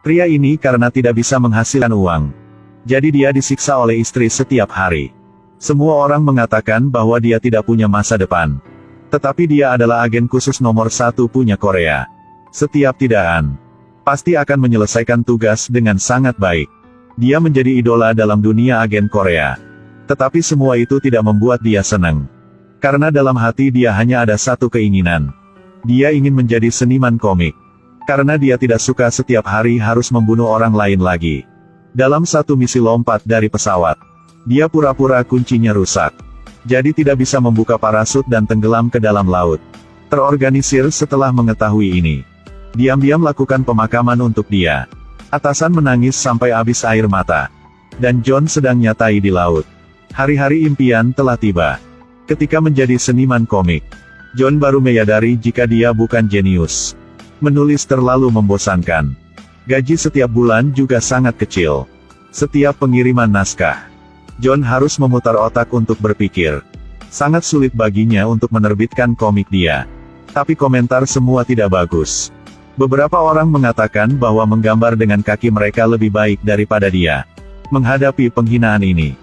Pria ini karena tidak bisa menghasilkan uang. Jadi dia disiksa oleh istri setiap hari. Semua orang mengatakan bahwa dia tidak punya masa depan. Tetapi dia adalah agen khusus nomor 1 punya Korea. Setiap tidaan pasti akan menyelesaikan tugas dengan sangat baik. Dia menjadi idola dalam dunia agen Korea. Tetapi semua itu tidak membuat dia senang. Karena dalam hati dia hanya ada satu keinginan. Dia ingin menjadi seniman komik. Karena dia tidak suka setiap hari harus membunuh orang lain lagi. Dalam satu misi lompat dari pesawat, dia pura-pura kuncinya rusak. Jadi tidak bisa membuka parasut dan tenggelam ke dalam laut. Terorganisir setelah mengetahui ini. Diam-diam lakukan pemakaman untuk dia. Atasan menangis sampai habis air mata. Dan John sedang nyatai di laut. Hari-hari impian telah tiba. Ketika menjadi seniman komik, John baru menyadari jika dia bukan jenius. Menulis terlalu membosankan. Gaji setiap bulan juga sangat kecil. Setiap pengiriman naskah, John harus memutar otak untuk berpikir. Sangat sulit baginya untuk menerbitkan komik dia. Tapi komentar semua tidak bagus. Beberapa orang mengatakan bahwa menggambar dengan kaki mereka lebih baik daripada dia. Menghadapi penghinaan ini,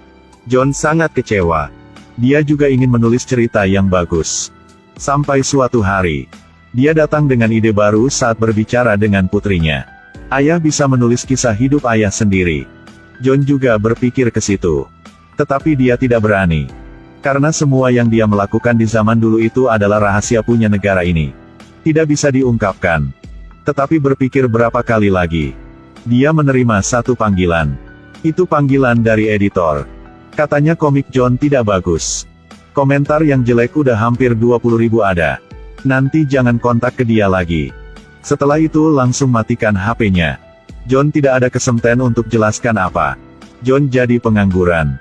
John sangat kecewa. Dia juga ingin menulis cerita yang bagus. Sampai suatu hari, dia datang dengan ide baru saat berbicara dengan putrinya. Ayah bisa menulis kisah hidup ayah sendiri. John juga berpikir ke situ. Tetapi dia tidak berani. Karena semua yang dia melakukan di zaman dulu itu adalah rahasia punya negara ini. Tidak bisa diungkapkan. Tetapi berpikir berapa kali lagi. Dia menerima satu panggilan. Itu panggilan dari editor. Katanya komik John tidak bagus. Komentar yang jelek udah hampir 20.000 ada. Nanti jangan kontak ke dia lagi. Setelah itu langsung matikan HP-nya. John tidak ada kesempatan untuk jelaskan apa. John jadi pengangguran.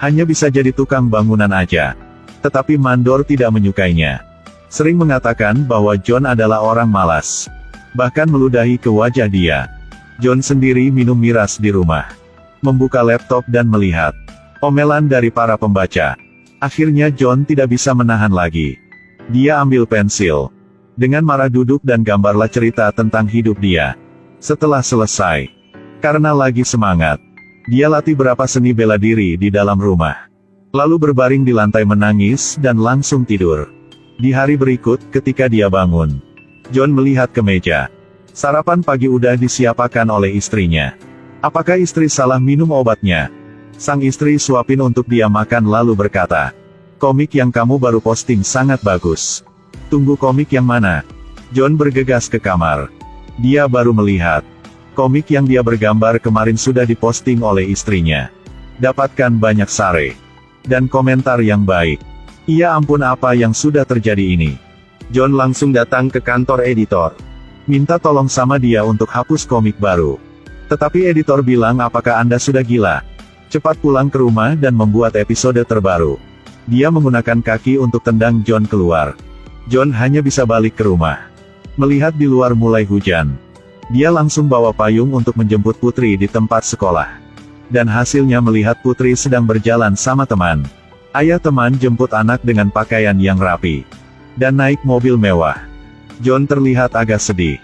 Hanya bisa jadi tukang bangunan aja. Tetapi mandor tidak menyukainya. Sering mengatakan bahwa John adalah orang malas. Bahkan meludahi ke wajah dia. John sendiri minum miras di rumah. Membuka laptop dan melihat omelan dari para pembaca. Akhirnya John tidak bisa menahan lagi. Dia ambil pensil. Dengan marah duduk dan gambarlah cerita tentang hidup dia. Setelah selesai, karena lagi semangat, dia latih berapa seni bela diri di dalam rumah. Lalu berbaring di lantai menangis dan langsung tidur. Di hari berikut, ketika dia bangun, John melihat ke meja. Sarapan pagi udah disiapkan oleh istrinya. Apakah istri salah minum obatnya? Sang istri suapin untuk dia makan lalu berkata, "Komik yang kamu baru posting sangat bagus. Tunggu komik yang mana?" John bergegas ke kamar. Dia baru melihat. Komik yang dia bergambar kemarin sudah diposting oleh istrinya. Dapatkan banyak sare. Dan komentar yang baik. Ya ampun, apa yang sudah terjadi ini? John langsung datang ke kantor editor. Minta tolong sama dia untuk hapus komik baru. Tetapi editor bilang, apakah Anda sudah gila? Cepat pulang ke rumah dan membuat episode terbaru. Dia menggunakan kaki untuk tendang John keluar. John hanya bisa balik ke rumah. Melihat di luar mulai hujan. Dia langsung bawa payung untuk menjemput putri di tempat sekolah. Dan hasilnya melihat putri sedang berjalan sama teman. Ayah teman jemput anak dengan pakaian yang rapi. Dan naik mobil mewah. John terlihat agak sedih.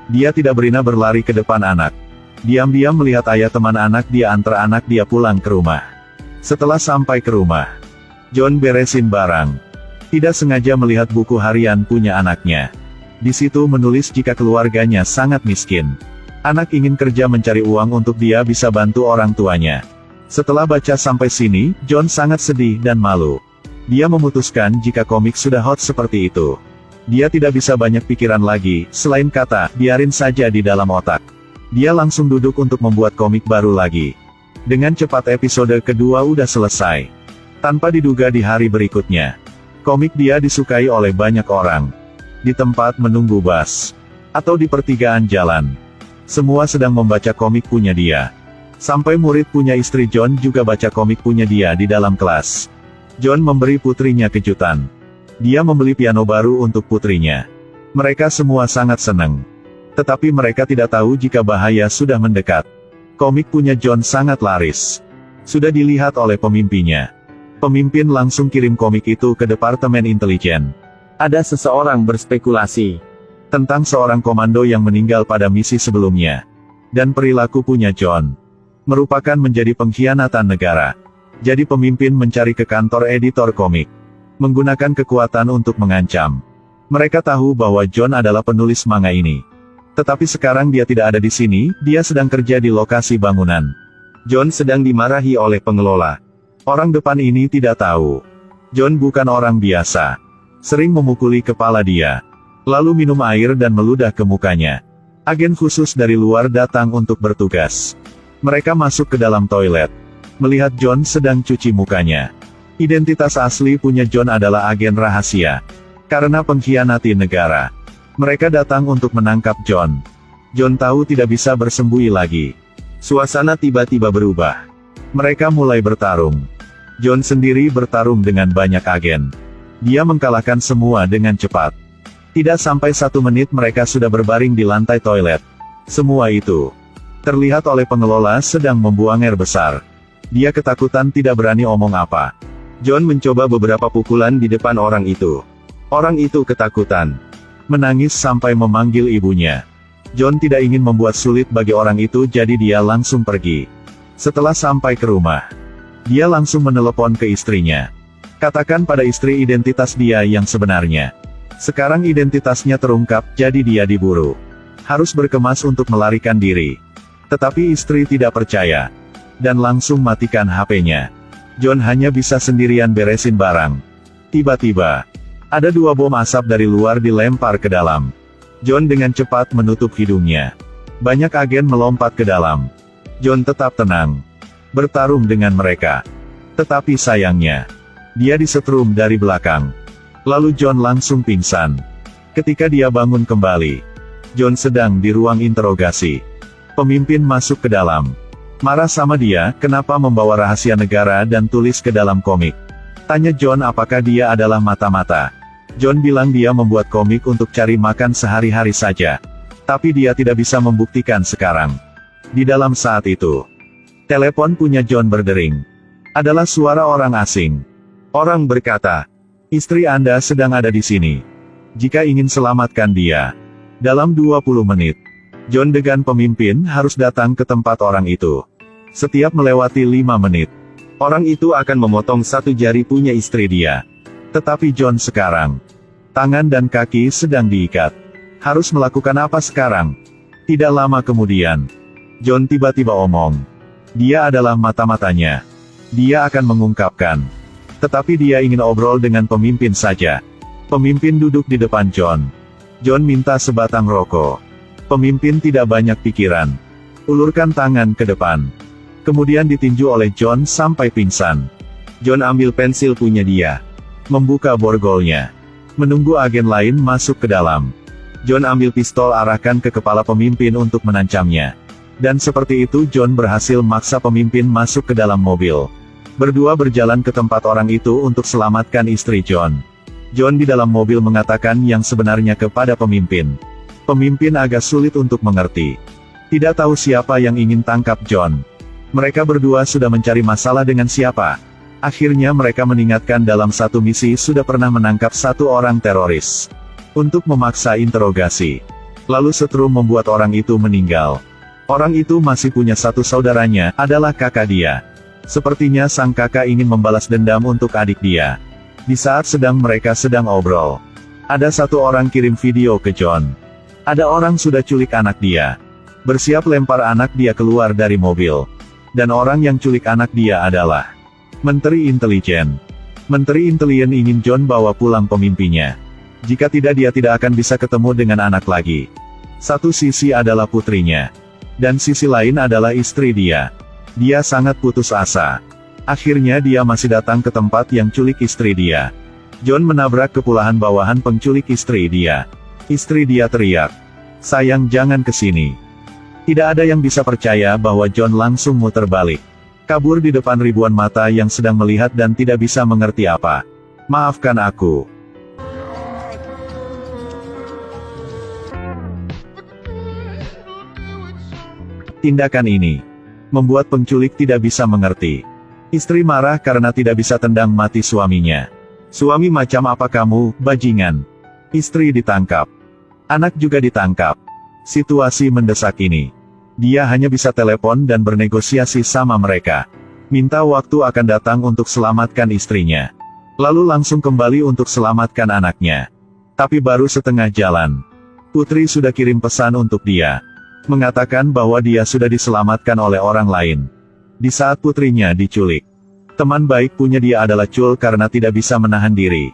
Dia tidak berani berlari ke depan anak. Diam-diam melihat ayah teman anak dia antar anak dia pulang ke rumah. Setelah sampai ke rumah, John beresin barang. Tidak sengaja melihat buku harian punya anaknya. Di situ menulis jika keluarganya sangat miskin. Anak ingin kerja mencari uang untuk dia bisa bantu orang tuanya. Setelah baca sampai sini, John sangat sedih dan malu. Dia memutuskan jika komik sudah hot seperti itu. Dia tidak bisa banyak pikiran lagi, selain kata, biarin saja di dalam otak. Dia langsung duduk untuk membuat komik baru lagi. Dengan cepat episode kedua udah selesai. Tanpa diduga di hari berikutnya, komik dia disukai oleh banyak orang. Di tempat menunggu bus, atau di pertigaan jalan. Semua sedang membaca komik punya dia. Sampai murid punya istri John juga baca komik punya dia di dalam kelas. John memberi putrinya kejutan. Dia membeli piano baru untuk putrinya. Mereka semua sangat senang. Tetapi mereka tidak tahu jika bahaya sudah mendekat. Komik punya John sangat laris. Sudah dilihat oleh pemimpinya. Pemimpin langsung kirim komik itu ke Departemen Intelijen. Ada seseorang berspekulasi tentang seorang komando yang meninggal pada misi sebelumnya. Dan perilaku punya John merupakan menjadi pengkhianatan negara. Jadi pemimpin mencari ke kantor editor komik, menggunakan kekuatan untuk mengancam. Mereka tahu bahwa John adalah penulis manga ini. Tetapi sekarang dia tidak ada di sini, dia sedang kerja di lokasi bangunan. John sedang dimarahi oleh pengelola. Orang depan ini tidak tahu. John bukan orang biasa. Sering memukuli kepala dia. Lalu minum air dan meludah ke mukanya. Agen khusus dari luar datang untuk bertugas. Mereka masuk ke dalam toilet. Melihat John sedang cuci mukanya. Identitas asli punya John adalah agen rahasia. Karena pengkhianati negara. Mereka datang untuk menangkap John. John tahu tidak bisa bersembunyi lagi. Suasana tiba-tiba berubah. Mereka mulai bertarung. John sendiri bertarung dengan banyak agen. Dia mengalahkan semua dengan cepat. Tidak sampai 1 menit mereka sudah berbaring di lantai toilet. Semua itu terlihat oleh pengelola sedang membuang air besar. Dia ketakutan tidak berani omong apa. John mencoba beberapa pukulan di depan orang itu. Orang itu ketakutan. Menangis sampai memanggil ibunya. John tidak ingin membuat sulit bagi orang itu jadi dia langsung pergi. Setelah sampai ke rumah, dia langsung menelepon ke istrinya. Katakan pada istri identitas dia yang sebenarnya. Sekarang identitasnya terungkap, jadi dia diburu. Harus berkemas untuk melarikan diri. Tetapi istri tidak percaya. Dan langsung matikan HP-nya. John hanya bisa sendirian beresin barang. Tiba-tiba, ada 2 bom asap dari luar dilempar ke dalam. John dengan cepat menutup hidungnya. Banyak agen melompat ke dalam. John tetap tenang. Bertarung dengan mereka. Tetapi sayangnya, dia disetrum dari belakang. Lalu John langsung pingsan. Ketika dia bangun kembali, John sedang di ruang interogasi. Pemimpin masuk ke dalam. Marah sama dia, kenapa membawa rahasia negara dan tulis ke dalam komik. Tanya John apakah dia adalah mata-mata. John bilang dia membuat komik untuk cari makan sehari-hari saja. Tapi dia tidak bisa membuktikan sekarang. Di dalam saat itu, telepon punya John berdering. Adalah suara orang asing. Orang berkata, "Istri Anda sedang ada di sini. Jika ingin selamatkan dia." Dalam 20 menit, John dengan pemimpin harus datang ke tempat orang itu. Setiap melewati 5 menit, orang itu akan memotong 1 jari punya istri dia. Tetapi John sekarang, tangan dan kaki sedang diikat. Harus melakukan apa sekarang? Tidak lama kemudian, John tiba-tiba omong. Dia adalah mata-matanya. Dia akan mengungkapkan. Tetapi dia ingin obrol dengan pemimpin saja. Pemimpin duduk di depan John. John minta sebatang rokok. Pemimpin tidak banyak pikiran. Ulurkan tangan ke depan. Kemudian ditinju oleh John sampai pingsan. John ambil pensil punya dia. Membuka borgolnya. Menunggu agen lain masuk ke dalam. John ambil pistol arahkan ke kepala pemimpin untuk menancamnya. Dan seperti itu John berhasil maksa pemimpin masuk ke dalam mobil. Berdua berjalan ke tempat orang itu untuk selamatkan istri John. John di dalam mobil mengatakan yang sebenarnya kepada pemimpin. Pemimpin agak sulit untuk mengerti. Tidak tahu siapa yang ingin tangkap John. Mereka berdua sudah mencari masalah dengan siapa. Akhirnya mereka mengingatkan dalam satu misi sudah pernah menangkap 1 orang teroris. Untuk memaksa interogasi. Lalu setrum membuat orang itu meninggal. Orang itu masih punya 1 saudaranya, adalah kakak dia. Sepertinya sang kakak ingin membalas dendam untuk adik dia. Di saat mereka sedang obrol, ada 1 orang kirim video ke John. Ada orang sudah culik anak dia. Bersiap lempar anak dia keluar dari mobil. Dan orang yang culik anak dia adalah Menteri Intelijen. Menteri Intelijen ingin John bawa pulang pemimpinnya. Jika tidak dia tidak akan bisa ketemu dengan anak lagi. Satu sisi adalah putrinya. Dan sisi lain adalah istri dia. Dia sangat putus asa. Akhirnya dia masih datang ke tempat yang culik istri dia. John menabrak kepulahan bawahan penculik istri dia. Istri dia teriak, "Sayang jangan kesini." Tidak ada yang bisa percaya bahwa John langsung muter balik. Kabur di depan ribuan mata yang sedang melihat dan tidak bisa mengerti apa. "Maafkan aku." Tindakan ini membuat penculik tidak bisa mengerti. Istri marah karena tidak bisa tendang mati suaminya. "Suami macam apa kamu, bajingan?" Istri ditangkap. Anak juga ditangkap. Situasi mendesak ini Dia hanya bisa telepon dan bernegosiasi sama mereka. Minta waktu akan datang untuk selamatkan istrinya. Lalu langsung kembali untuk selamatkan anaknya. Tapi baru setengah jalan, Putri sudah kirim pesan untuk dia. Mengatakan bahwa dia sudah diselamatkan oleh orang lain. Di saat putrinya diculik. Teman baik punya dia adalah Chul karena tidak bisa menahan diri.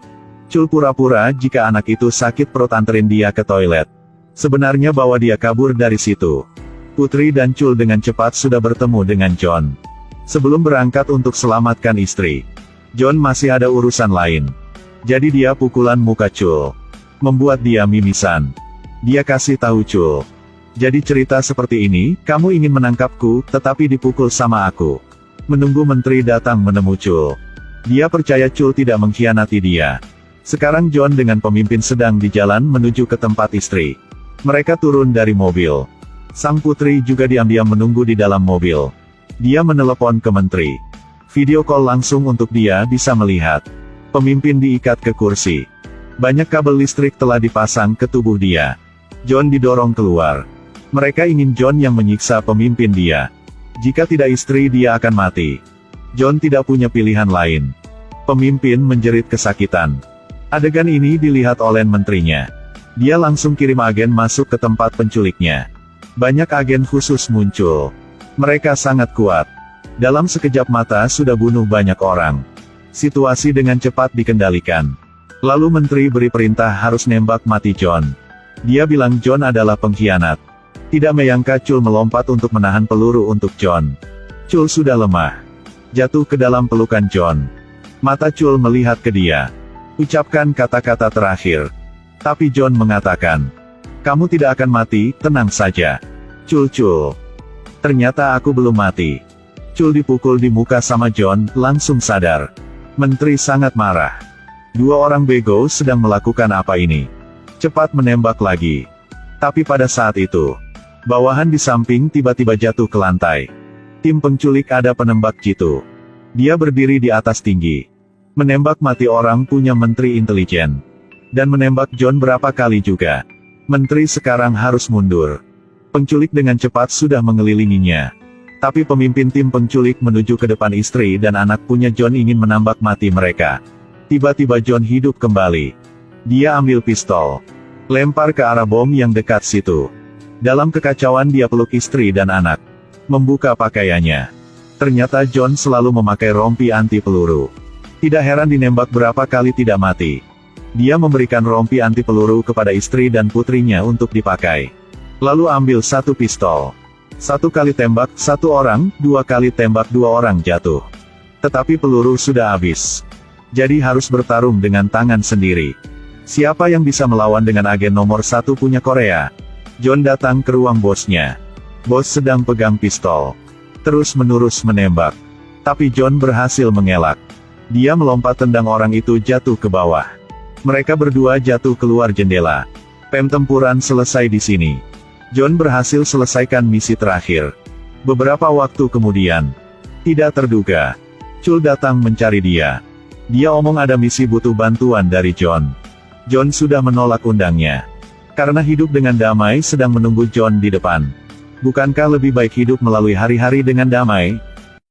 Chul pura-pura jika anak itu sakit perut anterin dia ke toilet. Sebenarnya bahwa dia kabur dari situ. Putri dan Chul dengan cepat sudah bertemu dengan John. Sebelum berangkat untuk selamatkan istri, John masih ada urusan lain. Jadi dia pukulan muka Chul. Membuat dia mimisan. Dia kasih tahu Chul. Jadi cerita seperti ini, kamu ingin menangkapku, tetapi dipukul sama aku. Menunggu menteri datang menemu Chul. Dia percaya Chul tidak mengkhianati dia. Sekarang John dengan pemimpin sedang di jalan menuju ke tempat istri. Mereka turun dari mobil. Sang putri juga diam-diam menunggu di dalam mobil. Dia menelepon ke menteri. Video call langsung untuk dia bisa melihat. Pemimpin diikat ke kursi. Banyak kabel listrik telah dipasang ke tubuh dia. John didorong keluar. Mereka ingin John yang menyiksa pemimpin dia. Jika tidak istri dia akan mati. John tidak punya pilihan lain. Pemimpin menjerit kesakitan. Adegan ini dilihat oleh menterinya. Dia langsung kirim agen masuk ke tempat penculiknya. Banyak agen khusus muncul. Mereka sangat kuat. Dalam sekejap mata sudah bunuh banyak orang. Situasi dengan cepat dikendalikan. Lalu menteri beri perintah harus nembak mati John. Dia bilang John adalah pengkhianat. Tidak menyangka Chul melompat untuk menahan peluru untuk John. Chul sudah lemah. Jatuh ke dalam pelukan John. Mata Chul melihat ke dia. Ucapkan kata-kata terakhir. Tapi John mengatakan, kamu tidak akan mati, tenang saja. Chul. Ternyata aku belum mati. Chul dipukul di muka sama John, langsung sadar. Menteri sangat marah. Dua orang bego sedang melakukan apa ini? Cepat menembak lagi. Tapi pada saat itu, bawahan di samping tiba-tiba jatuh ke lantai. Tim penculik ada penembak jitu. Dia berdiri di atas tinggi. Menembak mati orang punya menteri intelijen. Dan menembak John berapa kali juga. Menteri sekarang harus mundur. Penculik dengan cepat sudah mengelilinginya. Tapi pemimpin tim penculik menuju ke depan istri dan anak punya John ingin menembak mati mereka. Tiba-tiba John hidup kembali. Dia ambil pistol. Lempar ke arah bom yang dekat situ. Dalam kekacauan dia peluk istri dan anak. Membuka pakaiannya. Ternyata John selalu memakai rompi anti peluru. Tidak heran dinembak berapa kali tidak mati. Dia memberikan rompi anti peluru kepada istri dan putrinya untuk dipakai. Lalu ambil satu pistol. Satu kali tembak, satu orang, dua kali tembak, dua orang jatuh. Tetapi peluru sudah habis. Jadi harus bertarung dengan tangan sendiri. Siapa yang bisa melawan dengan agen nomor 1 punya Korea? John datang ke ruang bosnya. Bos sedang pegang pistol. Terus-menerus menembak. Tapi John berhasil mengelak. Dia melompat tendang orang itu jatuh ke bawah. Mereka berdua jatuh keluar jendela. Tempuran selesai di sini. John berhasil selesaikan misi terakhir. Beberapa waktu kemudian, tidak terduga, Chul datang mencari dia. Dia omong ada misi butuh bantuan dari John. John sudah menolak undangnya. Karena hidup dengan damai sedang menunggu John di depan. Bukankah lebih baik hidup melalui hari-hari dengan damai?